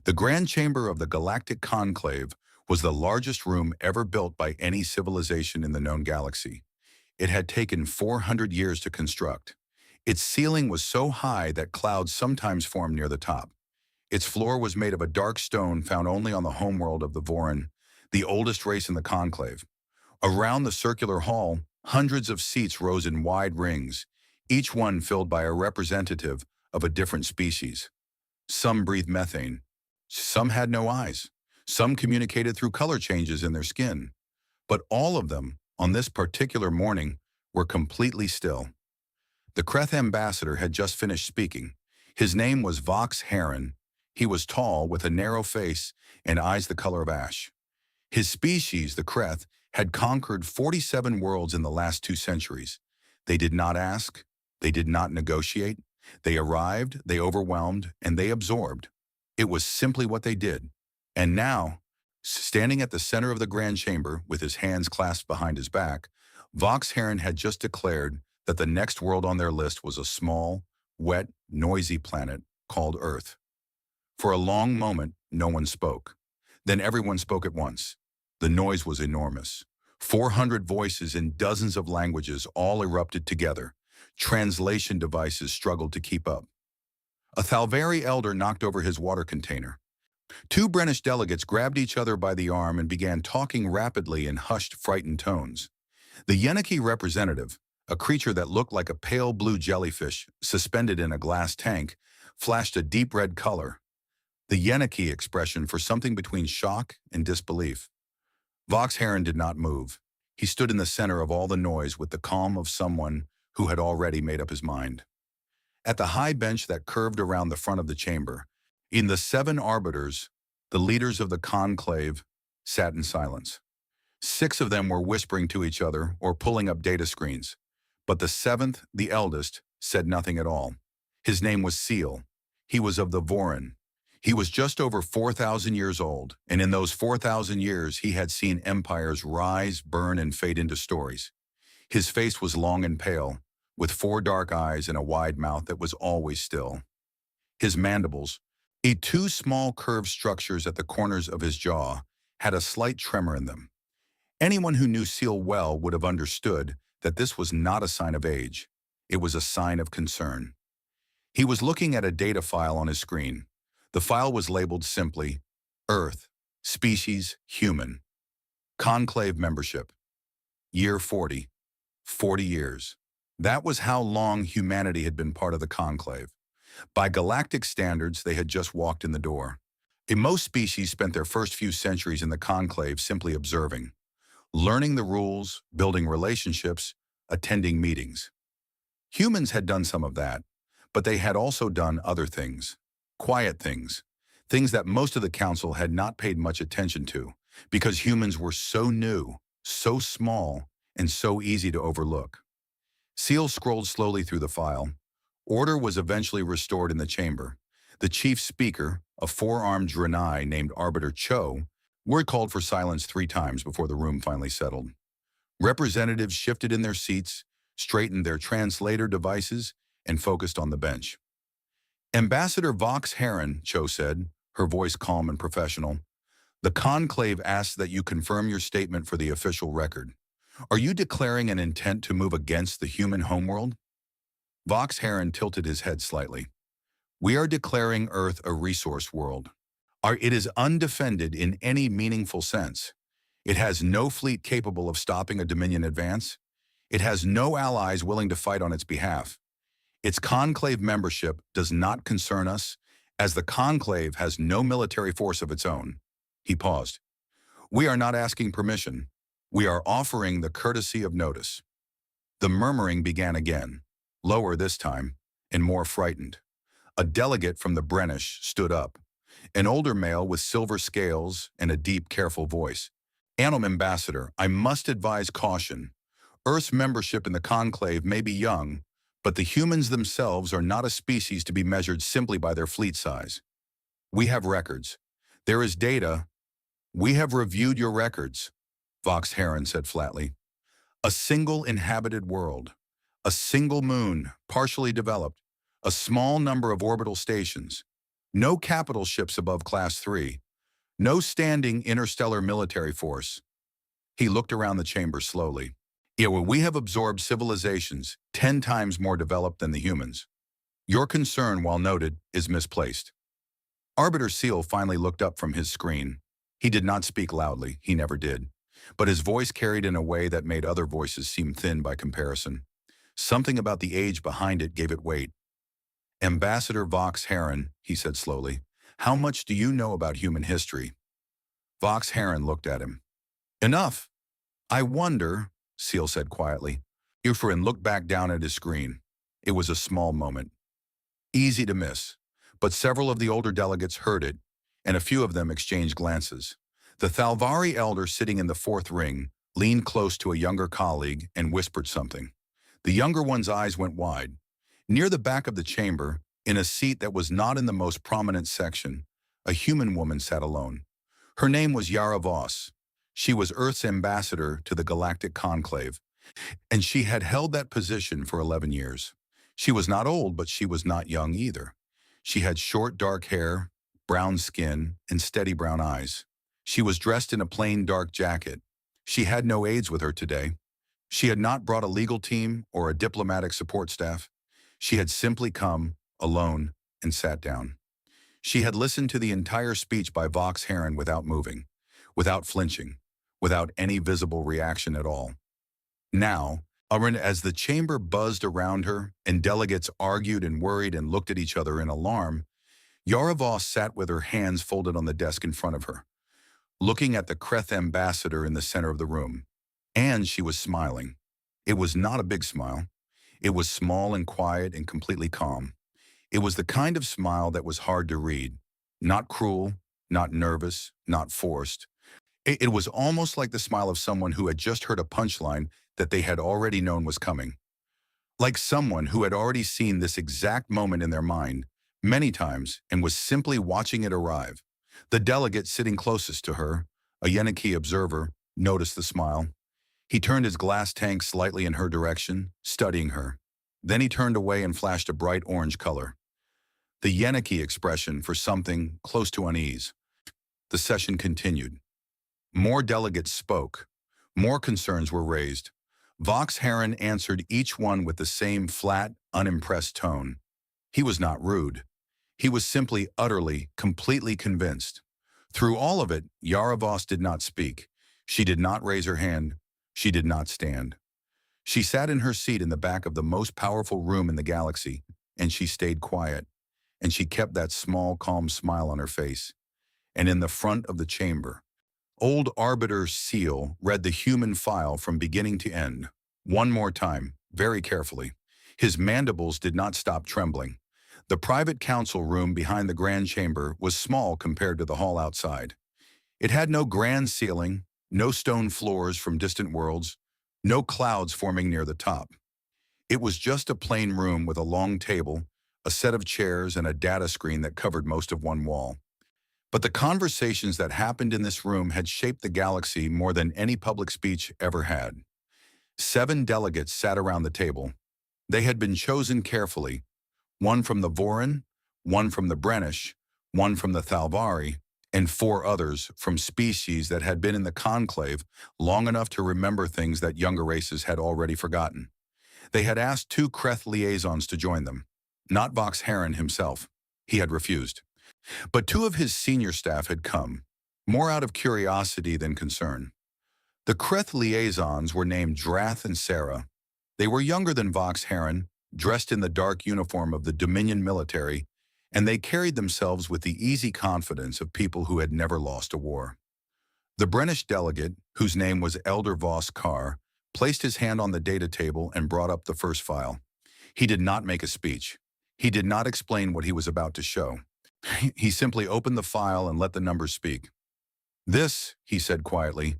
The Grand Chamber of the Galactic Conclave was the largest room ever built by any civilization in the known galaxy. It had taken 400 years to construct. Its ceiling was so high that clouds sometimes formed near the top. Its floor was made of a dark stone found only on the homeworld of the Vorin, the oldest race in the Conclave. Around the circular hall, hundreds of seats rose in wide rings, each one filled by a representative of a different species. Some breathed methane. Some had no eyes. Some communicated through color changes in their skin. But all of them, on this particular morning, were completely still. The Kreth ambassador had just finished speaking. His name was Vox Heron. He was tall, with a narrow face and eyes the color of ash. His species, the Kreth, had conquered 47 worlds in the last 2 centuries. They did not ask. They did not negotiate. They arrived, they overwhelmed, and they absorbed. It was simply what they did. And now, standing at the center of the Grand Chamber with his hands clasped behind his back, Vox Heron had just declared that the next world on their list was a small, wet, noisy planet called Earth. For a long moment, no one spoke. Then everyone spoke at once. The noise was enormous. 400 voices in dozens of languages all erupted together. Translation devices struggled to keep up. A Thalvari elder knocked over his water container. 2 Brennish delegates grabbed each other by the arm and began talking rapidly in hushed, frightened tones. The Yeniki representative, a creature that looked like a pale blue jellyfish suspended in a glass tank, flashed a deep red color, the Yeniki expression for something between shock and disbelief. Vox Heron did not move. He stood in the center of all the noise with the calm of someone who had already made up his mind. At the high bench that curved around the front of the chamber, in the 7 arbiters, the leaders of the conclave, sat in silence. 6 of them were whispering to each other or pulling up data screens, but the 7th, the eldest, said nothing at all. His name was Seal. He was of the Vorin. He was just over 4,000 years old, and in those 4,000 years he had seen empires rise, burn, and fade into stories. His face was long and pale, with 4 dark eyes and a wide mouth that was always still. His mandibles, 2 small curved structures at the corners of his jaw, had a slight tremor in them. Anyone who knew Seal well would have understood that this was not a sign of age. It was a sign of concern. He was looking at a data file on his screen. The file was labeled simply, Earth, Species, Human. Conclave membership. Year 40. 40 years. That was how long humanity had been part of the conclave. By galactic standards, they had just walked in the door. Most species spent their first few centuries in the conclave simply observing, learning the rules, building relationships, attending meetings. Humans had done some of that, but they had also done other things. Quiet things. Things that most of the council had not paid much attention to, because humans were so new, so small, and so easy to overlook. Seal scrolled slowly through the file. Order was eventually restored in the chamber. The chief speaker, a 4-armed Draenei named Arbiter Cho, word called for silence 3 times before the room finally settled. Representatives shifted in their seats, straightened their translator devices, and focused on the bench. Ambassador Vox Heron, Cho said, her voice calm and professional, the conclave asks that you confirm your statement for the official record. Are you declaring an intent to move against the human homeworld? Vox Heron tilted his head slightly. We are declaring Earth a resource world. It is undefended in any meaningful sense. It has no fleet capable of stopping a Dominion advance. It has no allies willing to fight on its behalf. Its conclave membership does not concern us, as the conclave has no military force of its own. He paused. We are not asking permission. We are offering the courtesy of notice. The murmuring began again, lower this time, and more frightened. A delegate from the Brennish stood up, an older male with silver scales and a deep, careful voice. Ambassador, I must advise caution. Earth's membership in the conclave may be young, but the humans themselves are not a species to be measured simply by their fleet size. We have records. There is data. We have reviewed your records, Vox Heron said flatly. A single inhabited world, a single moon, partially developed, a small number of orbital stations. No capital ships above Class 3. No standing interstellar military force. He looked around the chamber slowly. Yeah, well, we have absorbed civilizations 10 times more developed than the humans. Your concern, while noted, is misplaced. Arbiter Seal finally looked up from his screen. He did not speak loudly, he never did. But his voice carried in a way that made other voices seem thin by comparison. Something about the age behind it gave it weight. Ambassador Vox Heron, he said slowly, how much do you know about human history? Vox Heron looked at him. Enough. I wonder, Seal said quietly. Euphorion looked back down at his screen. It was a small moment. Easy to miss, but several of the older delegates heard it, and a few of them exchanged glances. The Thalvari elder sitting in the fourth ring leaned close to a younger colleague and whispered something. The younger one's eyes went wide. Near the back of the chamber, in a seat that was not in the most prominent section, a human woman sat alone. Her name was Yara Voss. She was Earth's ambassador to the Galactic Conclave, and she had held that position for 11 years. She was not old, but she was not young either. She had short, dark hair, brown skin, and steady brown eyes. She was dressed in a plain, dark jacket. She had no aides with her today. She had not brought a legal team or a diplomatic support staff. She had simply come, alone, and sat down. She had listened to the entire speech by Vox Heron without moving, without flinching, without any visible reaction at all. Now, as the chamber buzzed around her and delegates argued and worried and looked at each other in alarm, Yara Voss sat with her hands folded on the desk in front of her, looking at the Kreth ambassador in the center of the room. And she was smiling. It was not a big smile. It was small and quiet and completely calm. It was the kind of smile that was hard to read. Not cruel, not nervous, not forced. It was almost like the smile of someone who had just heard a punchline that they had already known was coming. Like someone who had already seen this exact moment in their mind many times and was simply watching it arrive. The delegate sitting closest to her, a Yeniki observer, noticed the smile. He turned his glass tank slightly in her direction, studying her. Then he turned away and flashed a bright orange color. The Yeniki expression for something close to unease. The session continued. More delegates spoke. More concerns were raised. Vox Heron answered each one with the same flat, unimpressed tone. He was not rude. He was simply utterly, completely convinced. Through all of it, Yara Voss did not speak. She did not raise her hand. She did not stand. She sat in her seat in the back of the most powerful room in the galaxy, and she stayed quiet. And she kept that small, calm smile on her face. And in the front of the chamber, old Arbiter Seal read the human file from beginning to end. One more time, very carefully. His mandibles did not stop trembling. The private council room behind the grand chamber was small compared to the hall outside. It had no grand ceiling, no stone floors from distant worlds, no clouds forming near the top. It was just a plain room with a long table, a set of chairs, and a data screen that covered most of one wall. But the conversations that happened in this room had shaped the galaxy more than any public speech ever had. 7 delegates sat around the table. They had been chosen carefully, one from the Vorin, one from the Brennish, one from the Thalvari, and 4 others from species that had been in the conclave long enough to remember things that younger races had already forgotten. They had asked 2 Kreth liaisons to join them, not Vox Heron himself. He had refused. But 2 of his senior staff had come, more out of curiosity than concern. The Kreth liaisons were named Drath and Sarah. They were younger than Vox Heron, dressed in the dark uniform of the Dominion military, and they carried themselves with the easy confidence of people who had never lost a war. The Brennish delegate, whose name was Elder Voss Carr, placed his hand on the data table and brought up the first file. He did not make a speech. He did not explain what he was about to show. He simply opened the file and let the numbers speak. This, he said quietly,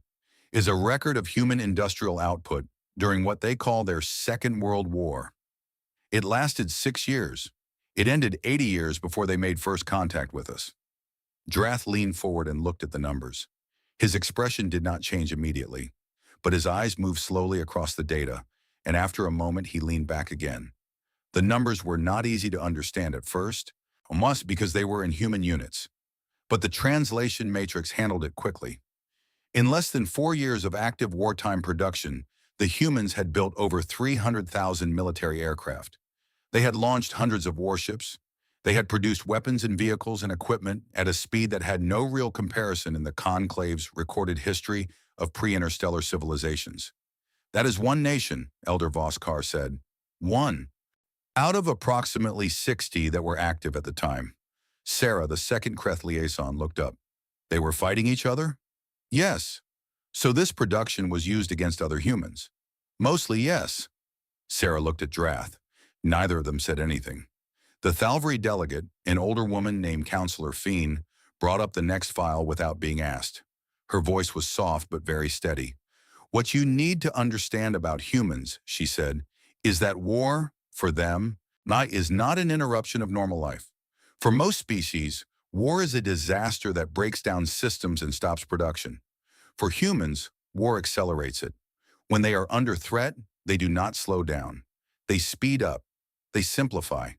is a record of human industrial output during what they call their Second World War. It lasted 6 years. It ended 80 years before they made first contact with us. Drath leaned forward and looked at the numbers. His expression did not change immediately, but his eyes moved slowly across the data, and after a moment he leaned back again. The numbers were not easy to understand at first, must because they were in human units. But the translation matrix handled it quickly. In less than 4 years of active wartime production, the humans had built over 300,000 military aircraft. They had launched hundreds of warships. They had produced weapons and vehicles and equipment at a speed that had no real comparison in the Conclave's recorded history of pre-interstellar civilizations. That is one nation, Elder Voskar said. One. Out of approximately 60 that were active at the time. Sarah, the second Kreth liaison, looked up. They were fighting each other? Yes. So this production was used against other humans? Mostly yes. Sarah looked at Drath. Neither of them said anything. The Thalvery delegate, an older woman named Counselor Fiend, brought up the next file without being asked. Her voice was soft but very steady. What you need to understand about humans, she said, is that war, for them, is not an interruption of normal life. For most species, war is a disaster that breaks down systems and stops production. For humans, war accelerates it. When they are under threat, they do not slow down. They speed up. They simplify.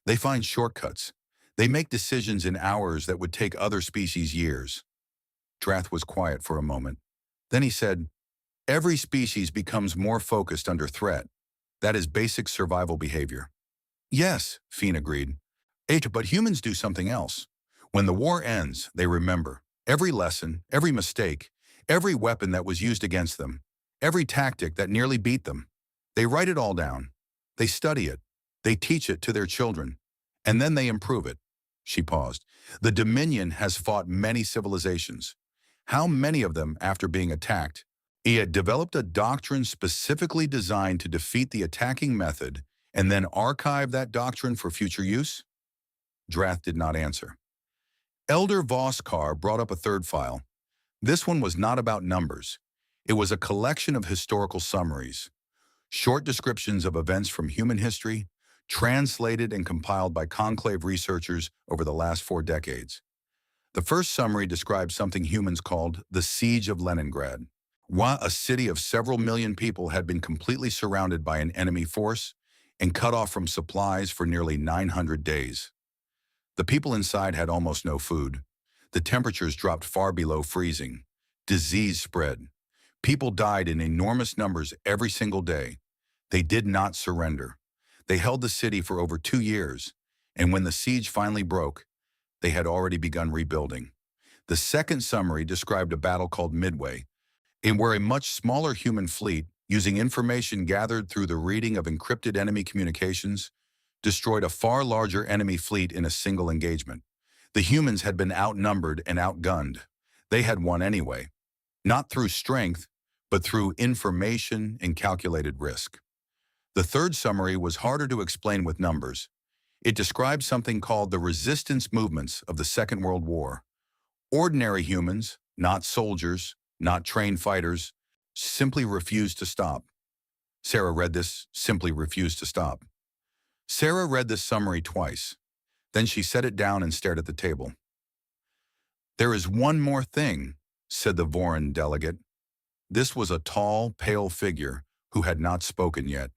They find shortcuts. They make decisions in hours that would take other species years. Drath was quiet for a moment. Then he said, every species becomes more focused under threat. That is basic survival behavior. Yes, Fiend agreed. But humans do something else. When the war ends, they remember every lesson, every mistake, every weapon that was used against them, every tactic that nearly beat them. They write it all down. They study it. They teach it to their children. And then they improve it. She paused. The Dominion has fought many civilizations. How many of them, after being attacked, he had developed a doctrine specifically designed to defeat the attacking method and then archive that doctrine for future use? Drath did not answer. Elder Voskar brought up a third file. This one was not about numbers. It was a collection of historical summaries, short descriptions of events from human history, translated and compiled by Conclave researchers over the last 4 decades. The first summary described something humans called the Siege of Leningrad. While a city of several million people had been completely surrounded by an enemy force and cut off from supplies for nearly 900 days. The people inside had almost no food. The temperatures dropped far below freezing. Disease spread. People died in enormous numbers every single day. They did not surrender. They held the city for over 2 years, and when the siege finally broke, they had already begun rebuilding. The second summary described a battle called Midway, in where a much smaller human fleet, using information gathered through the reading of encrypted enemy communications, destroyed a far larger enemy fleet in a single engagement. The humans had been outnumbered and outgunned. They had won anyway, not through strength, but through information and calculated risk. The third summary was harder to explain with numbers. It described something called the resistance movements of the Second World War. Ordinary humans, not soldiers, not trained fighters, simply refused to stop. Sarah read this, simply refused to stop. Sarah read this summary twice. Then she set it down and stared at the table. There is one more thing, said the Vorin delegate. This was a tall, pale figure who had not spoken yet.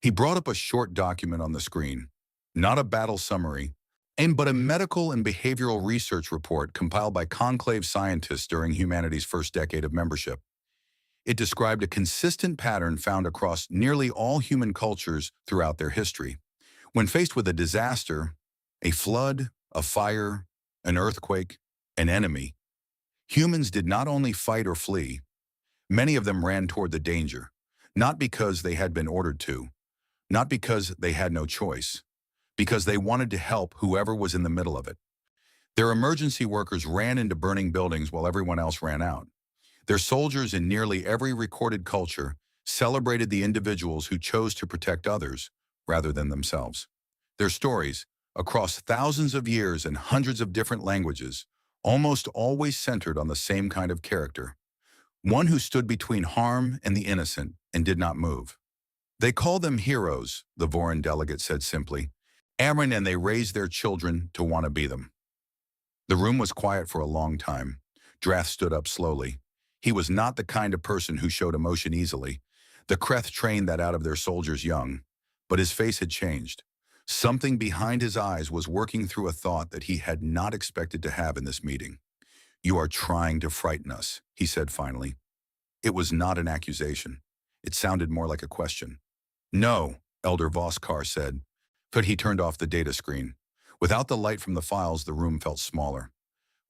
He brought up a short document on the screen, not a battle summary, but a medical and behavioral research report compiled by conclave scientists during humanity's first decade of membership. It described a consistent pattern found across nearly all human cultures throughout their history. When faced with a disaster, a flood, a fire, an earthquake, an enemy, humans did not only fight or flee, many of them ran toward the danger, not because they had been ordered to, not because they had no choice, because they wanted to help whoever was in the middle of it. Their emergency workers ran into burning buildings while everyone else ran out. Their soldiers in nearly every recorded culture celebrated the individuals who chose to protect others rather than themselves. Their stories, across thousands of years and hundreds of different languages, almost always centered on the same kind of character, one who stood between harm and the innocent and did not move. They call them heroes, the Vorin delegate said simply, and they raised their children to want to be them. The room was quiet for a long time. Drath stood up slowly. He was not the kind of person who showed emotion easily. The Kreth trained that out of their soldiers young, but his face had changed. Something behind his eyes was working through a thought that he had not expected to have in this meeting. "You are trying to frighten us," he said finally. It was not an accusation. It sounded more like a question. "No," Elder Voskar said, but he turned off the data screen. Without the light from the files, the room felt smaller.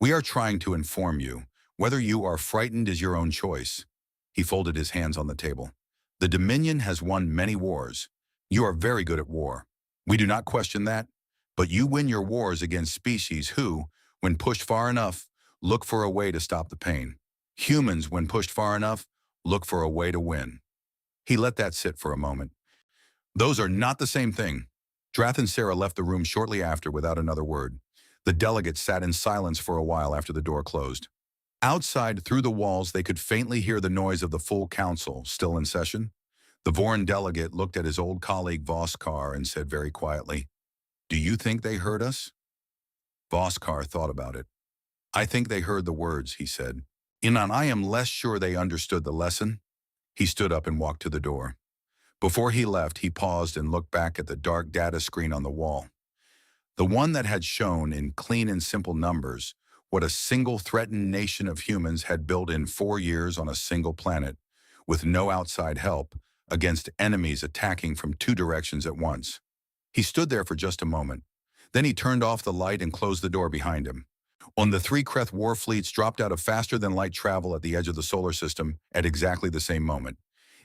"We are trying to inform you. Whether you are frightened is your own choice." He folded his hands on the table. "The Dominion has won many wars. You are very good at war. We do not question that, but you win your wars against species who, when pushed far enough, look for a way to stop the pain. Humans, when pushed far enough, look for a way to win." He let that sit for a moment. "Those are not the same thing." Drath and Sarah left the room shortly after without another word. The delegates sat in silence for a while after the door closed. Outside, through the walls, they could faintly hear the noise of the full council, still in session. The Voran delegate looked at his old colleague Voskar and said very quietly, "Do you think they heard us?" Voskar thought about it. "I think they heard the words," he said. "And I am less sure they understood the lesson." He stood up and walked to the door. Before he left, he paused and looked back at the dark data screen on the wall. The one that had shown in clean and simple numbers what a single threatened nation of humans had built in 4 years on a single planet, with no outside help, against enemies attacking from 2 directions at once. He stood there for just a moment. Then he turned off the light and closed the door behind him. On the 3 Kreth war fleets dropped out of faster-than-light travel at the edge of the solar system at exactly the same moment.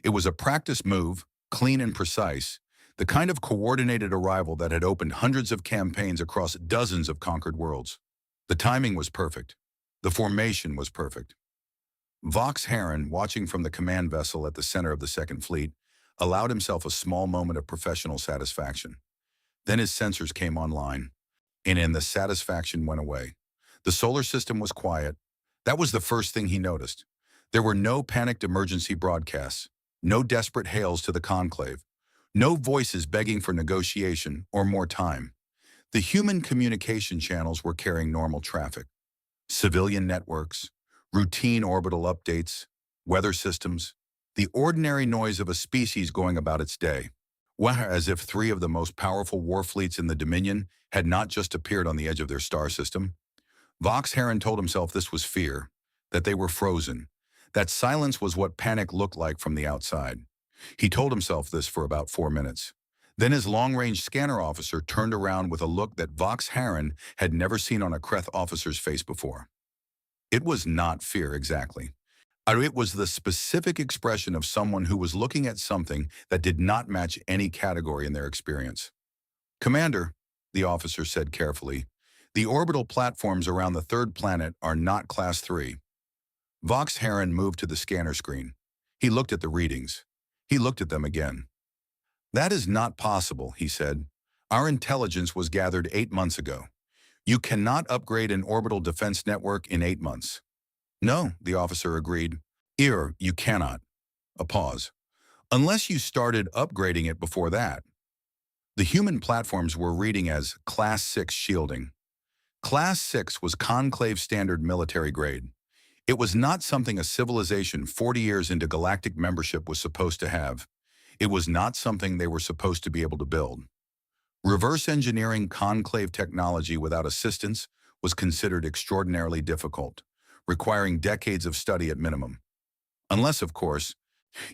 It was a practiced move, clean and precise, the kind of coordinated arrival that had opened hundreds of campaigns across dozens of conquered worlds. The timing was perfect. The formation was perfect. Vox Heron, watching from the command vessel at the center of the Second Fleet, allowed himself a small moment of professional satisfaction. Then his sensors came online, and the satisfaction went away. The solar system was quiet. That was the first thing he noticed. There were no panicked emergency broadcasts, no desperate hails to the conclave, no voices begging for negotiation or more time. The human communication channels were carrying normal traffic. Civilian networks, routine orbital updates, weather systems, the ordinary noise of a species going about its day. As if 3 of the most powerful war fleets in the Dominion had not just appeared on the edge of their star system. Vox Heron told himself this was fear, that they were frozen, that silence was what panic looked like from the outside. He told himself this for about 4 minutes. Then his long-range scanner officer turned around with a look that Vox Heron had never seen on a Kreth officer's face before. It was not fear exactly. It was the specific expression of someone who was looking at something that did not match any category in their experience. "Commander," the officer said carefully, "the orbital platforms around the 3rd planet are not Class 3. Vox Heron moved to the scanner screen. He looked at the readings. He looked at them again. "That is not possible," he said. "Our intelligence was gathered 8 months ago. You cannot upgrade an orbital defense network in 8 months." "No," the officer agreed. You cannot." A pause. "Unless you started upgrading it before that." The human platforms were reading as Class 6 shielding. Class 6 was Conclave standard military grade. It was not something a civilization 40 years into galactic membership was supposed to have. It was not something they were supposed to be able to build. Reverse engineering Conclave technology without assistance was considered extraordinarily difficult, requiring decades of study at minimum. Unless, of course,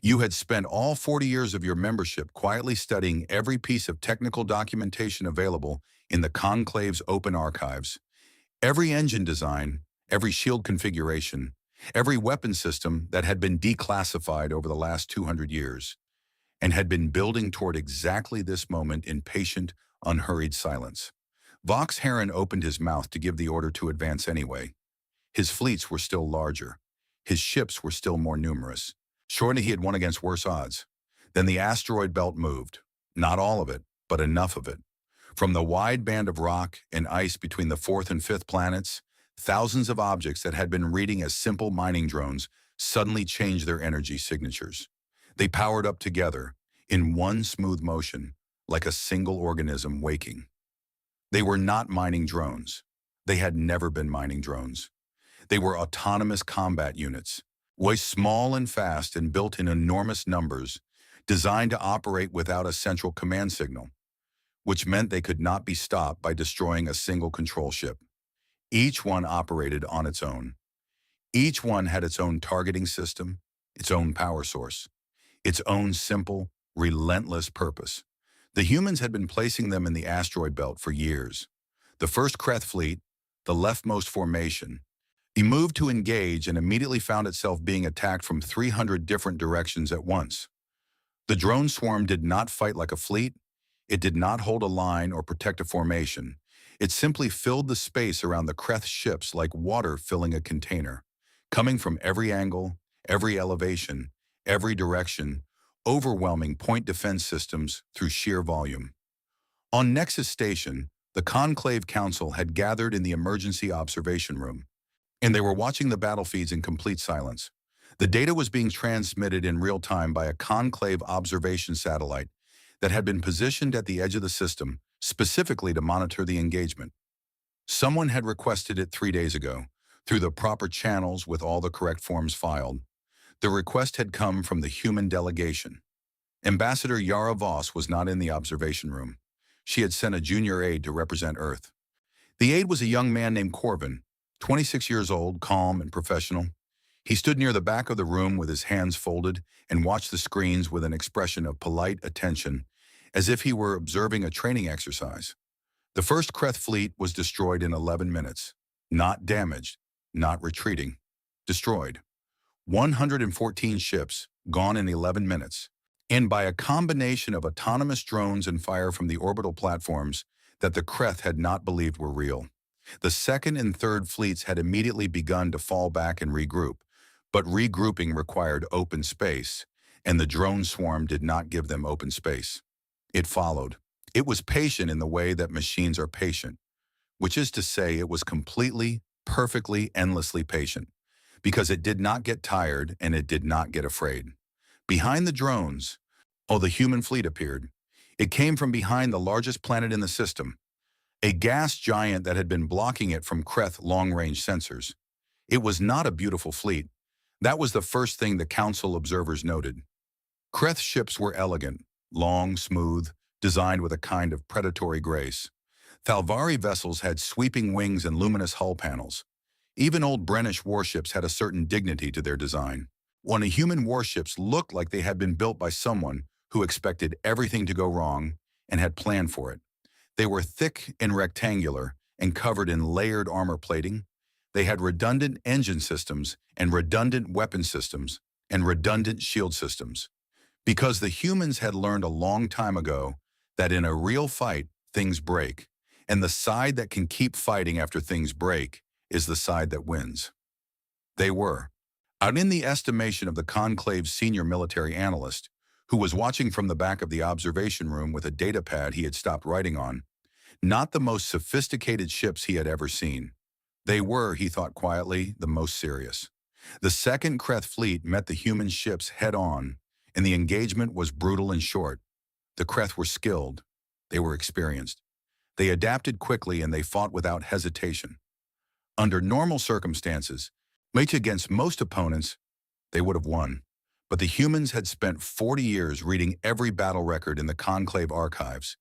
you had spent all 40 years of your membership quietly studying every piece of technical documentation available in the Conclave's open archives. Every engine design, every shield configuration, every weapon system that had been declassified over the last 200 years, and had been building toward exactly this moment in patient, unhurried silence. Vox Heron opened his mouth to give the order to advance anyway. His fleets were still larger. His ships were still more numerous. Surely he had won against worse odds. Then the asteroid belt moved. Not all of it, but enough of it. From the wide band of rock and ice between the 4th and 5th planets, thousands of objects that had been reading as simple mining drones suddenly changed their energy signatures. They powered up together, in one smooth motion, like a single organism waking. They were not mining drones. They had never been mining drones. They were autonomous combat units, small and fast and built in enormous numbers, designed to operate without a central command signal. which meant they could not be stopped by destroying a single control ship. Each one operated on its own. Each one had its own targeting system, its own power source, its own simple, relentless purpose. The humans had been placing them in the asteroid belt for years. The first Kreth fleet, the leftmost formation, he moved to engage and immediately found itself being attacked from 300 different directions at once. The drone swarm did not fight like a fleet. It did not hold a line or protect a formation. It simply filled the space around the Kreth ships like water filling a container, coming from every angle, every elevation, every direction, overwhelming point defense systems through sheer volume. On Nexus Station, the Conclave Council had gathered in the emergency observation room, and they were watching the battlefeeds in complete silence. The data was being transmitted in real time by a Conclave observation satellite that had been positioned at the edge of the system specifically to monitor the engagement. Someone had requested it 3 days ago, through the proper channels with all the correct forms filed. The request had come from the human delegation. Ambassador Yara Voss was not in the observation room. She had sent a junior aide to represent Earth. The aide was a young man named Corvin, 26 years old, calm and professional. He stood near the back of the room with his hands folded and watched the screens with an expression of polite attention, as if he were observing a training exercise. The first Kreth fleet was destroyed in 11 minutes. Not damaged, not retreating. Destroyed. 114 ships, gone in 11 minutes. And by a combination of autonomous drones and fire from the orbital platforms that the Kreth had not believed were real. The second and third fleets had immediately begun to fall back and regroup, but regrouping required open space, and the drone swarm did not give them open space. It followed. It was patient in the way that machines are patient, which is to say it was completely, perfectly, endlessly patient, because it did not get tired and it did not get afraid. Behind the drones, the human fleet appeared. It came from behind the largest planet in the system, a gas giant that had been blocking it from Kreth long-range sensors. It was not a beautiful fleet. That was the first thing the Council observers noted. Kreth ships were elegant, long, smooth, designed with a kind of predatory grace. Thalvari vessels had sweeping wings and luminous hull panels. Even old Brennish warships had a certain dignity to their design. When human warships looked like they had been built by someone who expected everything to go wrong and had planned for it. They were thick and rectangular and covered in layered armor plating. They had redundant engine systems and redundant weapon systems and redundant shield systems. Because the humans had learned a long time ago that in a real fight, things break, and the side that can keep fighting after things break is the side that wins. They were. Out in the estimation of the Conclave's senior military analyst, who was watching from the back of the observation room with a datapad he had stopped writing on, not the most sophisticated ships he had ever seen. They were, he thought quietly, the most serious. The second Kreth fleet met the human ships head-on, and the engagement was brutal and short. The Kreth were skilled. They were experienced. They adapted quickly and they fought without hesitation. Under normal circumstances, matched against most opponents, they would have won. But the humans had spent 40 years reading every battle record in the Conclave archives,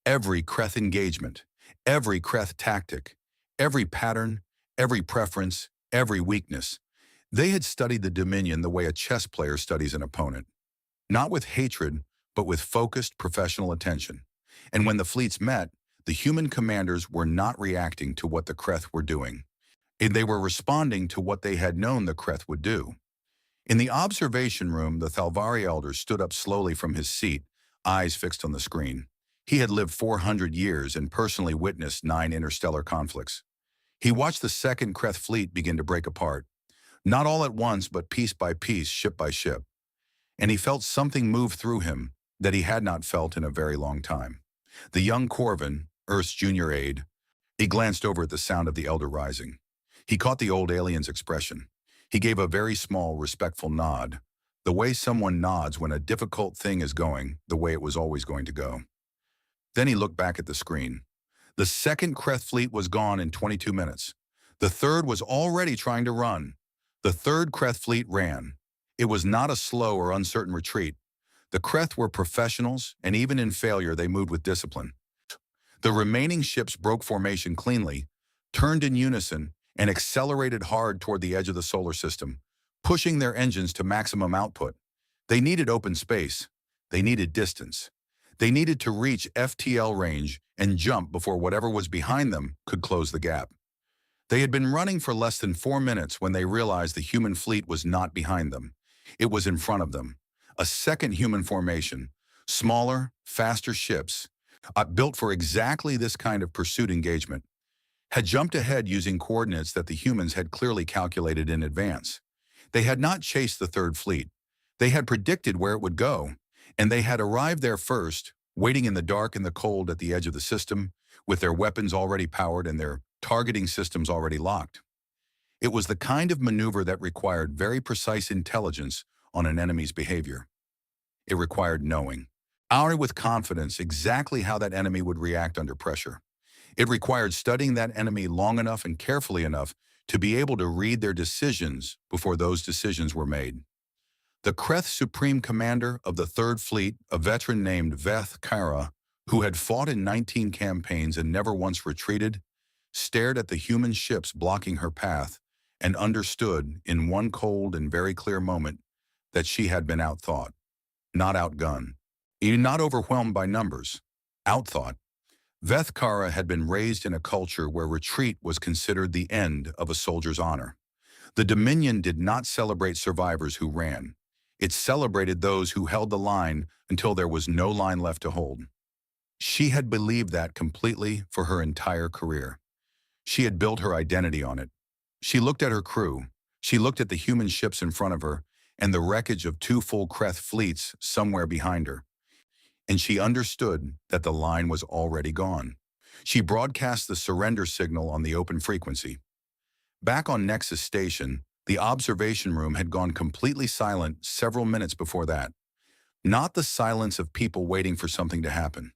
every Kreth engagement, every Kreth tactic, every pattern, every preference, every weakness. They had studied the Dominion the way a chess player studies an opponent. Not with hatred, but with focused professional attention. And when the fleets met, the human commanders were not reacting to what the Kreth were doing. They were responding to what they had known the Kreth would do. In the observation room, the Thalvari elder stood up slowly from his seat, eyes fixed on the screen. He had lived 400 years and personally witnessed 9 interstellar conflicts. He watched the second Kreth fleet begin to break apart, not all at once, but piece by piece, ship by ship. And he felt something move through him that he had not felt in a very long time. The young Corvin, Earth's junior aide, he glanced over at the sound of the elder rising. He caught the old alien's expression. He gave a very small, respectful nod, the way someone nods when a difficult thing is going the way it was always going to go. Then he looked back at the screen. The second Kreth fleet was gone in 22 minutes. The third was already trying to run. The third Kreth fleet ran. It was not a slow or uncertain retreat. The Kreth were professionals, and even in failure they moved with discipline. The remaining ships broke formation cleanly, turned in unison, and accelerated hard toward the edge of the solar system, pushing their engines to maximum output. They needed open space. They needed distance. They needed to reach FTL range and jump before whatever was behind them could close the gap. They had been running for less than 4 minutes when they realized the human fleet was not behind them. It was in front of them. A second human formation, smaller, faster ships, built for exactly this kind of pursuit engagement, had jumped ahead using coordinates that the humans had clearly calculated in advance. They had not chased the third fleet. They had predicted where it would go, and they had arrived there first, waiting in the dark and the cold at the edge of the system, with their weapons already powered and their targeting systems already locked. It was the kind of maneuver that required very precise intelligence on an enemy's behavior. It required knowing, with confidence, exactly how that enemy would react under pressure. It required studying that enemy long enough and carefully enough to be able to read their decisions before those decisions were made. The Kreth Supreme Commander of the Third Fleet, a veteran named Veth Kara, who had fought in 19 campaigns and never once retreated, stared at the human ships blocking her path and understood in one cold and very clear moment that she had been outthought, not outgunned, even not overwhelmed by numbers, outthought. Veth Kara had been raised in a culture where retreat was considered the end of a soldier's honor. The Dominion did not celebrate survivors who ran. It celebrated those who held the line until there was no line left to hold. She had believed that completely for her entire career. She had built her identity on it. She looked at her crew. She looked at the human ships in front of her and the wreckage of 2 full Kreth fleets somewhere behind her. And she understood that the line was already gone. She broadcast the surrender signal on the open frequency. Back on Nexus Station, the observation room had gone completely silent several minutes before that. Not the silence of people waiting for something to happen.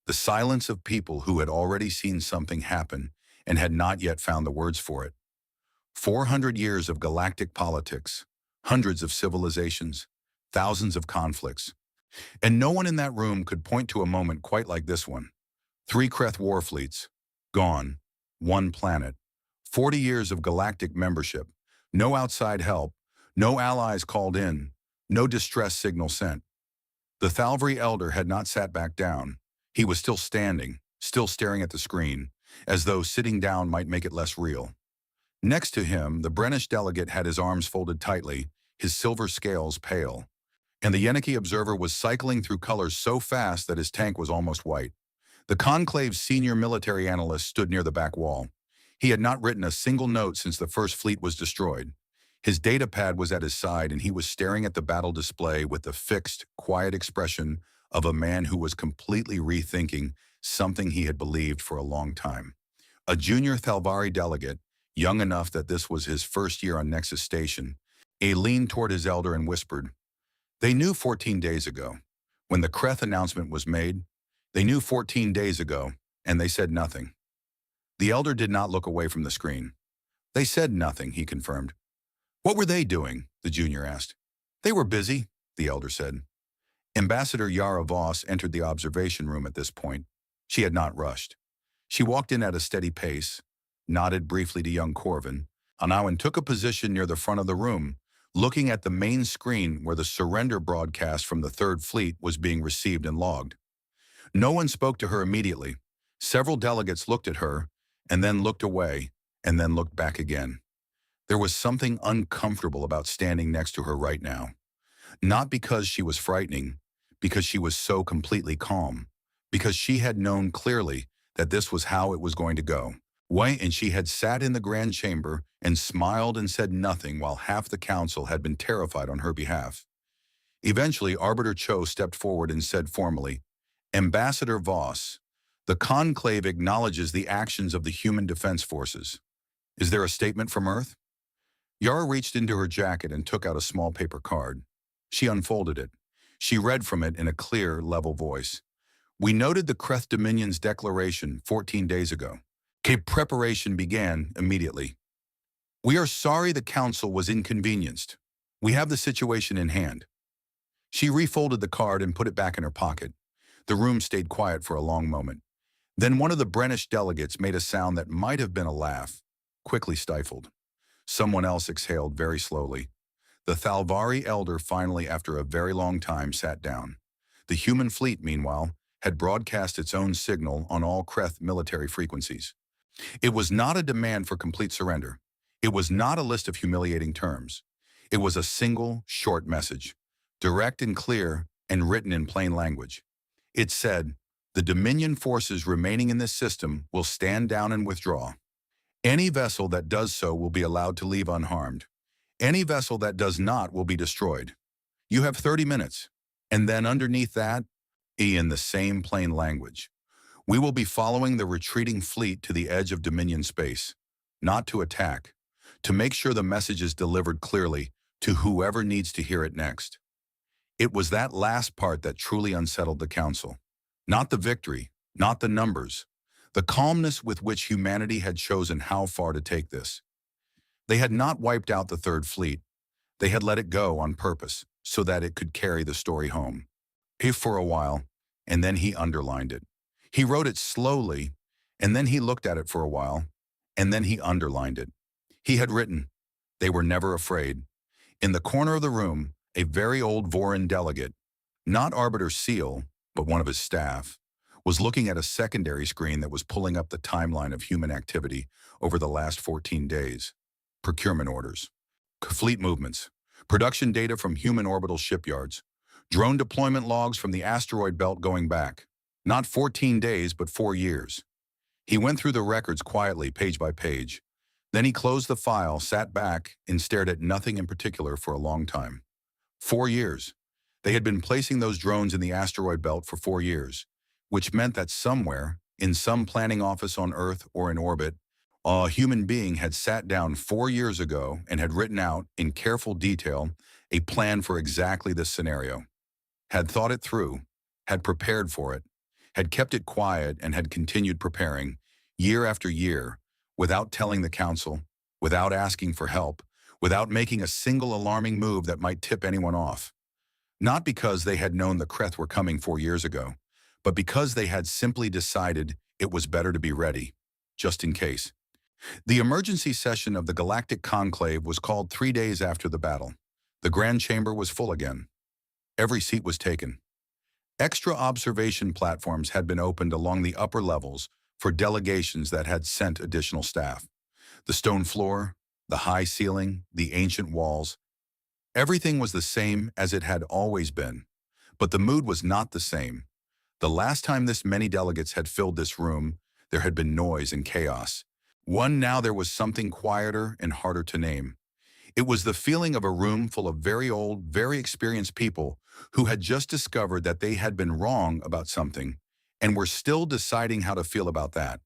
The silence of people who had already seen something happen and had not yet found the words for it. 400 years of galactic politics, hundreds of civilizations, thousands of conflicts. And no one in that room could point to a moment quite like this one. 3 Kreth war fleets, gone, 1 planet, 40 years of galactic membership, no outside help, no allies called in, no distress signal sent. The Thalvri Elder had not sat back down. He was still standing, still staring at the screen, as though sitting down might make it less real. Next to him, the Brennish delegate had his arms folded tightly, his silver scales pale. And the Yeniki observer was cycling through colors so fast that his tank was almost white. The Conclave's senior military analyst stood near the back wall. He had not written a single note since the first fleet was destroyed. His data pad was at his side, and he was staring at the battle display with the fixed, quiet expression of a man who was completely rethinking something he had believed for a long time. A junior Thalvari delegate, young enough that this was his first year on Nexus Station, leaned toward his elder and whispered, "They knew 14 days ago. When the Kreth announcement was made, they knew 14 days ago, and they said nothing." The elder did not look away from the screen. "They said nothing," he confirmed. "What were they doing?" the junior asked. "They were busy," the elder said. Ambassador Yara Voss entered the observation room at this point. She had not rushed. She walked in at a steady pace, nodded briefly to young Corvin, and took a position near the front of the room, looking at the main screen where the surrender broadcast from the Third Fleet was being received and logged. No one spoke to her immediately. Several delegates looked at her, and then looked away, and then looked back again. There was something uncomfortable about standing next to her right now. Not because she was frightening, because she was so completely calm, because she had known clearly that this was how it was going to go. And she had sat in the grand chamber and smiled and said nothing while half the council had been terrified on her behalf. Eventually, Arbiter Cho stepped forward and said formally, "Ambassador Voss, the Conclave acknowledges the actions of the Human Defense Forces. Is there a statement from Earth?" Yara reached into her jacket and took out a small paper card. She unfolded it. She read from it in a clear, level voice. "We noted the Kreth Dominion's declaration 14 days ago. Preparation began immediately. We are sorry the Council was inconvenienced. We have the situation in hand." She refolded the card and put it back in her pocket. The room stayed quiet for a long moment. Then one of the British delegates made a sound that might have been a laugh, quickly stifled. Someone else exhaled very slowly. The Thalvari elder finally, after a very long time, sat down. The human fleet, meanwhile, had broadcast its own signal on all Kreth military frequencies. It was not a demand for complete surrender. It was not a list of humiliating terms. It was a single, short message, direct and clear and written in plain language. It said, "The Dominion forces remaining in this system will stand down and withdraw. Any vessel that does so will be allowed to leave unharmed. Any vessel that does not will be destroyed. You have 30 minutes." And then underneath that, in the same plain language, "We will be following the retreating fleet to the edge of Dominion space, not to attack, to make sure the message is delivered clearly to whoever needs to hear it next." It was that last part that truly unsettled the council. Not the victory, not the numbers, the calmness with which humanity had chosen how far to take this. They had not wiped out the Third Fleet. They had let it go on purpose so that it could carry the story home. If for a while, and then he underlined it. He wrote it slowly, and then he looked at it for a while, and then he underlined it. He had written, "They were never afraid." In the corner of the room, a very old Vorin delegate, not Arbiter Seal, but one of his staff, was looking at a secondary screen that was pulling up the timeline of human activity over the last 14 days. Procurement orders, fleet movements, production data from human orbital shipyards, drone deployment logs from the asteroid belt going back. Not 14 days, but 4 years. He went through the records quietly, page by page. Then he closed the file, sat back, and stared at nothing in particular for a long time. 4 years. They had been placing those drones in the asteroid belt for 4 years, which meant that somewhere, in some planning office on Earth or in orbit, a human being had sat down 4 years ago and had written out, in careful detail, a plan for exactly this scenario. Had thought it through, had prepared for it, had kept it quiet and had continued preparing, year after year, without telling the council, without asking for help, without making a single alarming move that might tip anyone off. Not because they had known the Kreth were coming 4 years ago, but because they had simply decided it was better to be ready, just in case. The emergency session of the Galactic Conclave was called 3 days after the battle. The Grand Chamber was full again. Every seat was taken. Extra observation platforms had been opened along the upper levels for delegations that had sent additional staff. The stone floor, the high ceiling, the ancient walls, everything was the same as it had always been. But the mood was not the same. The last time this many delegates had filled this room, there had been noise and chaos. Now there was something quieter and harder to name. It was the feeling of a room full of very old, very experienced people who had just discovered that they had been wrong about something and were still deciding how to feel about that.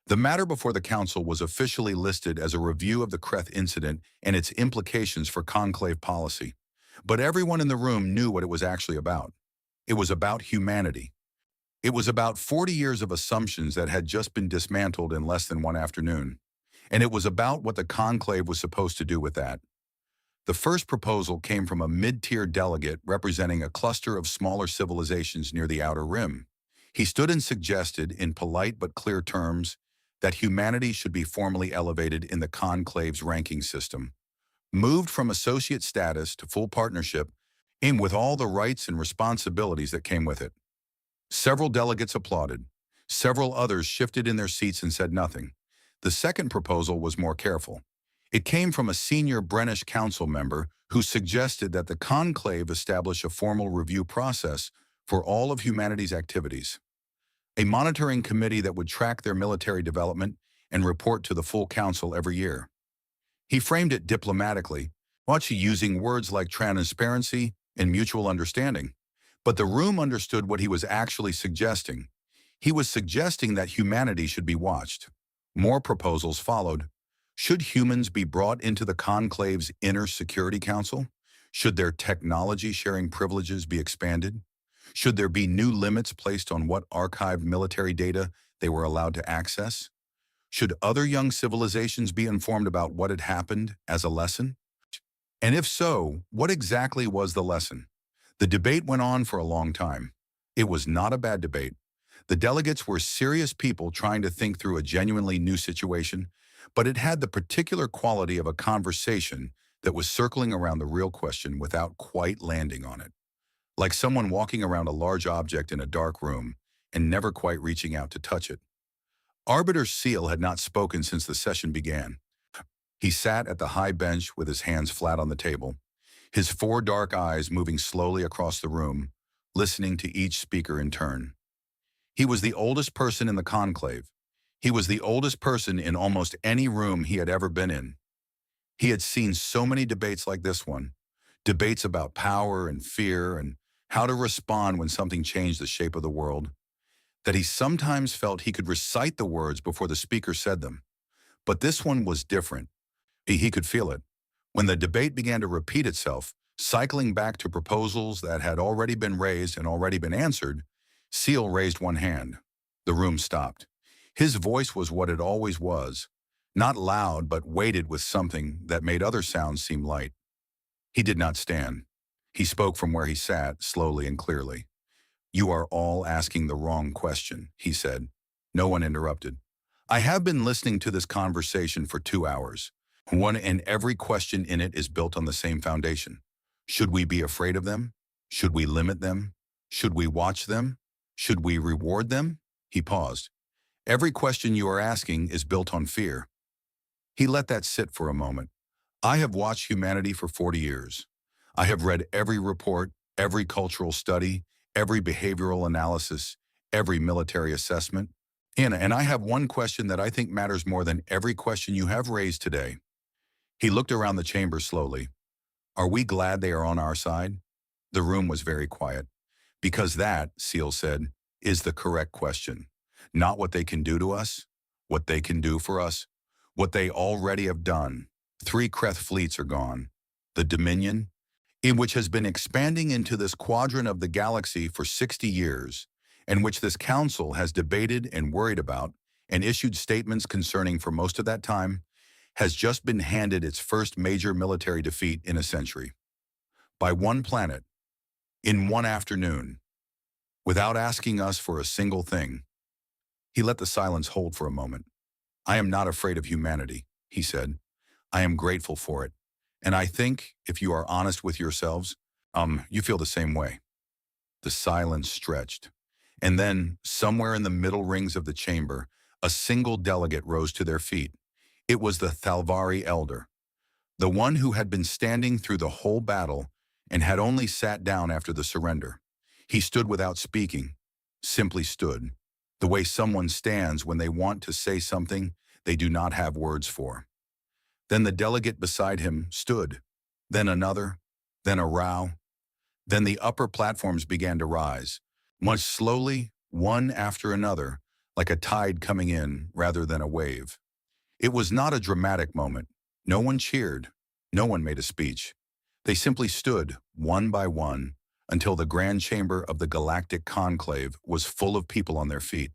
The matter before the council was officially listed as a review of the Kreth incident and its implications for conclave policy. But everyone in the room knew what it was actually about. It was about humanity. It was about 40 years of assumptions that had just been dismantled in less than one afternoon. And it was about what the conclave was supposed to do with that. The first proposal came from a mid-tier delegate representing a cluster of smaller civilizations near the Outer Rim. He stood and suggested, in polite but clear terms, that humanity should be formally elevated in the conclave's ranking system, moved from associate status to full partnership, and with all the rights and responsibilities that came with it. Several delegates applauded. Several others shifted in their seats and said nothing. The second proposal was more careful. It came from a senior British council member who suggested that the conclave establish a formal review process for all of humanity's activities, a monitoring committee that would track their military development and report to the full council every year. He framed it diplomatically, using words like transparency and mutual understanding. But the room understood what he was actually suggesting. He was suggesting that humanity should be watched. More proposals followed. Should humans be brought into the conclave's inner security council? Should their technology-sharing privileges be expanded? Should there be new limits placed on what archived military data they were allowed to access? Should other young civilizations be informed about what had happened as a lesson? And if so, what exactly was the lesson? The debate went on for a long time. It was not a bad debate. The delegates were serious people trying to think through a genuinely new situation, but it had the particular quality of a conversation that was circling around the real question without quite landing on it. Like someone walking around a large object in a dark room and never quite reaching out to touch it. Arbiter Seal had not spoken since the session began. He sat at the high bench with his hands flat on the table, his four dark eyes moving slowly across the room, listening to each speaker in turn. He was the oldest person in the conclave. He was the oldest person in almost any room he had ever been in. He had seen so many debates like this one, debates about power and fear and how to respond when something changed the shape of the world, that he sometimes felt he could recite the words before the speaker said them. But this one was different. He could feel it. When the debate began to repeat itself, cycling back to proposals that had already been raised and already been answered, Seal raised one hand. The room stopped. His voice was what it always was, not loud but weighted with something that made other sounds seem light. He did not stand. He spoke from where he sat, slowly and clearly. "You are all asking the wrong question," he said. No one interrupted. "I have been listening to this conversation for 2 hours. One and every question in it is built on the same foundation. Should we be afraid of them? Should we limit them? Should we watch them? Should we reward them?" He paused. "Every question you are asking is built on fear." He let that sit for a moment. "I have watched humanity for 40 years. I have read every report, every cultural study, every behavioral analysis, every military assessment. And I have one question that I think matters more than every question you have raised today." He looked around the chamber slowly. "Are we glad they are on our side?" The room was very quiet. "Because that," Seal said, "is the correct question. Not what they can do to us, what they can do for us, what they already have done. 3 Kreth fleets are gone. The Dominion, in which has been expanding into this quadrant of the galaxy for 60 years, and which this council has debated and worried about and issued statements concerning for most of that time, has just been handed its first major military defeat in a century. By one planet, in one afternoon, without asking us for a single thing." He let the silence hold for a moment. "I am not afraid of humanity," he said. "I am grateful for it. And I think, if you are honest with yourselves, you feel the same way." The silence stretched. And then, somewhere in the middle rings of the chamber, a single delegate rose to their feet. It was the Thalvari elder, the one who had been standing through the whole battle and had only sat down after the surrender. He stood without speaking, simply stood, the way someone stands when they want to say something they do not have words for. Then the delegate beside him stood, then another, then a row. Then the upper platforms began to rise, much slowly, one after another, like a tide coming in rather than a wave. It was not a dramatic moment. No one cheered. No one made a speech. They simply stood, one by one, until the grand chamber of the Galactic Conclave was full of people on their feet.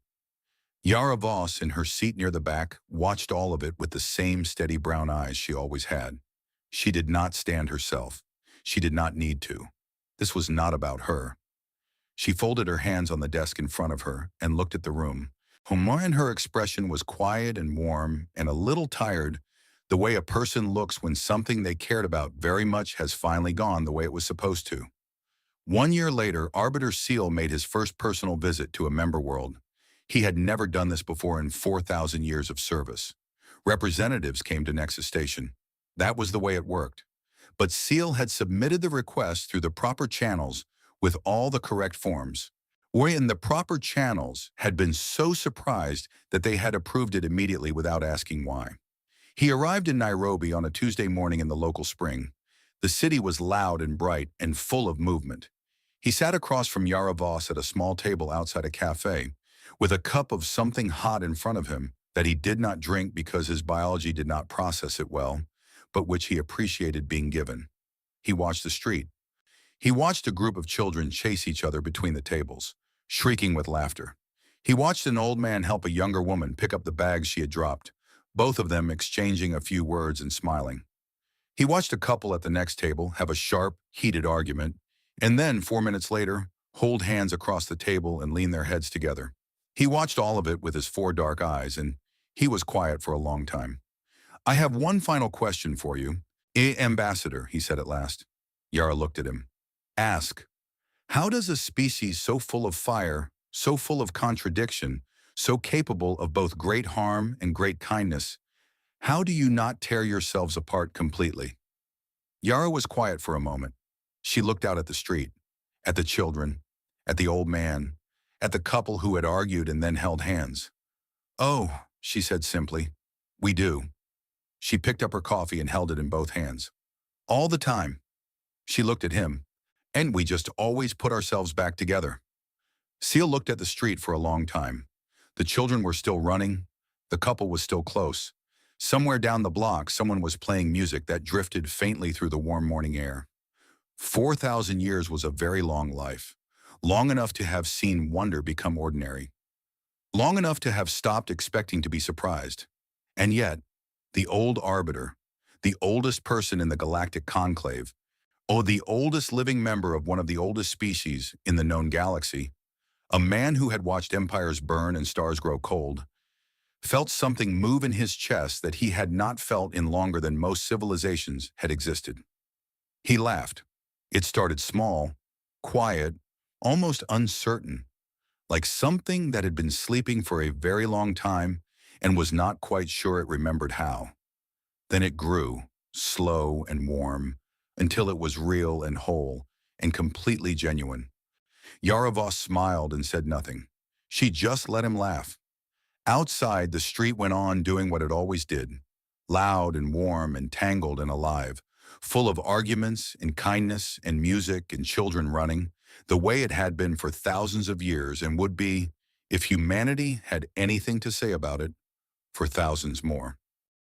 Yara Voss, in her seat near the back, watched all of it with the same steady brown eyes she always had. She did not stand herself. She did not need to. This was not about her. She folded her hands on the desk in front of her and looked at the room. And her expression was quiet and warm and a little tired, the way a person looks when something they cared about very much has finally gone the way it was supposed to. 1 year later, Arbiter Seal made his first personal visit to a member world. He had never done this before in 4,000 years of service. Representatives came to Nexus Station. That was the way it worked. But Seal had submitted the request through the proper channels with all the correct forms. Wherein the proper channels had been so surprised that they had approved it immediately without asking why. He arrived in Nairobi on a Tuesday morning in the local spring. The city was loud and bright and full of movement. He sat across from Yara Voss at a small table outside a cafe, with a cup of something hot in front of him that he did not drink because his biology did not process it well, but which he appreciated being given. He watched the street. He watched a group of children chase each other between the tables, shrieking with laughter. He watched an old man help a younger woman pick up the bags she had dropped, both of them exchanging a few words and smiling. He watched a couple at the next table have a sharp, heated argument, and then, 4 minutes later, hold hands across the table and lean their heads together. He watched all of it with his four dark eyes, and he was quiet for a long time. I have one final question for you. Ambassador, he said at last. Yara looked at him. Ask, how does a species so full of fire, so full of contradiction, so capable of both great harm and great kindness, how do you not tear yourselves apart completely? Yara was quiet for a moment. She looked out at the street, at the children, at the old man, at the couple who had argued and then held hands. Oh, she said simply, we do. She picked up her coffee and held it in both hands. All the time. She looked at him, and we just always put ourselves back together. Seal looked at the street for a long time. The children were still running. The couple was still close. Somewhere down the block, someone was playing music that drifted faintly through the warm morning air. 4,000 years was a very long life, long enough to have seen wonder become ordinary, long enough to have stopped expecting to be surprised. And yet, the old arbiter, the oldest person in the galactic conclave, the oldest living member of one of the oldest species in the known galaxy, a man who had watched empires burn and stars grow cold, felt something move in his chest that he had not felt in longer than most civilizations had existed. He laughed. It started small, quiet, almost uncertain, like something that had been sleeping for a very long time and was not quite sure it remembered how. Then it grew, slow and warm, until it was real and whole and completely genuine. Yara Voss smiled and said nothing. She just let him laugh. Outside, the street went on doing what it always did, loud and warm and tangled and alive, full of arguments and kindness and music and children running, the way it had been for thousands of years and would be, if humanity had anything to say about it, for thousands more.